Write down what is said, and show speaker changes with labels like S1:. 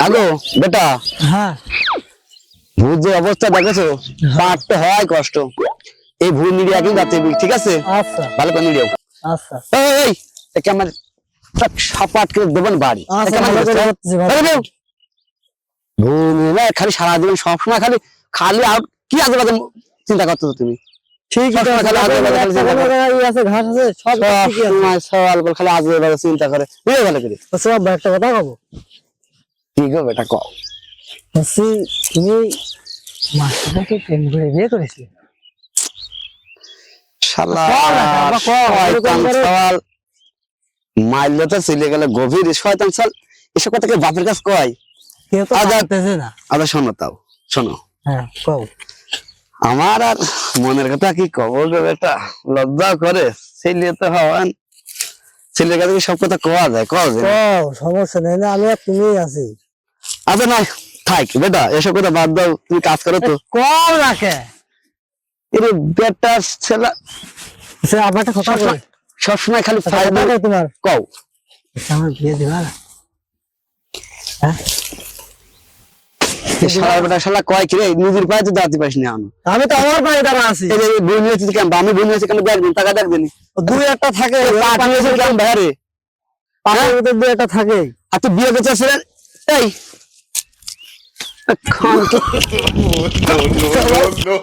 S1: আগো বেটা,
S2: হ্যাঁ
S1: ভূত যে অবস্থা দেখেছো, পারতে হয় কষ্ট। এই ভূত নিয়ে একই যাচ্ছে, ঠিক আছে?
S2: আচ্ছা
S1: ভালো করে নিয়ে
S2: আচ্ছা
S1: এই একে আমার সাপ আটকে দেবেন বাড়ি।
S2: আচ্ছা ভালো করে করতেছি, ভালো করে।
S1: ভূত খালি সারাদিন সবসময় খালি খালি আর কি আজে বাজে চিন্তা করছো তুমি?
S2: ঠিক আছে,
S1: সবসময় খালি আজে বাজে খালি চিন্তা করে,
S2: আছে ঘাস আছে সব ঠিকই আছে।
S1: সবসময় সকাল খালি আজে বাজে চিন্তা করে। বুঝে ভালো করে
S2: তো সব একটা কথা কব,
S1: কি গো বেটা কও।
S2: বলছি তুমি মাস্টারকে প্রেম করে বিয়ে করেছিলে?
S1: শালা
S2: বাবা, কও,
S1: শয়তান
S2: এরকম করে।
S1: শাল, মাইলে তো চলে গেল গভীর শয়তান শাল। এসব কথা কি বাপের কাছে কয়?
S2: কেউ তো
S1: আচ্ছা।
S2: জানতেছে না।
S1: আচ্ছা শোনো, তাও শোনো,
S2: হ্যাঁ কও।
S1: আমার আর মনের কথা কি কব গো বেটা, লজ্জা করে। ছেলে তো হওয়ান, ছেলের কাছে কি সব কথা কওয়া যায়? কওয়া যায় না।
S2: কও, সমস্যা নেই, না আমি আর তুমিই আছি।
S1: আচ্ছা না থাক বেটা, এসব কথা বাদ দাও, তুমি কাজ করো তো।
S2: কও রাখে
S1: এর বেটা ছেলে
S2: সে আবার একটা কথা বলে,
S1: সবসময় খালি
S2: কথা
S1: ফায়দা
S2: কও তোমার।
S1: কও।
S2: আচ্ছা, আমার বিয়ে দিবা না? হ্যাঁ
S1: এ শালা বেটা শালা কয় কি রে, নিজের পায়ে তো দাঁড়াতে পারিস না আনো।
S2: আমি তো আমার পায়ে দাঁড়া আছি।
S1: এই যে বই নিয়েছিস কেন? আমি বই নিয়েছি কেন? দেখবেন টাকা দেখবেন।
S2: দুই একটা থাকে,
S1: পাঠ নিয়েছে কেন বাইরে?
S2: পাশের ভিতর দুই একটা থাকে।
S1: আর তুই বিয়ে করছিস এই খান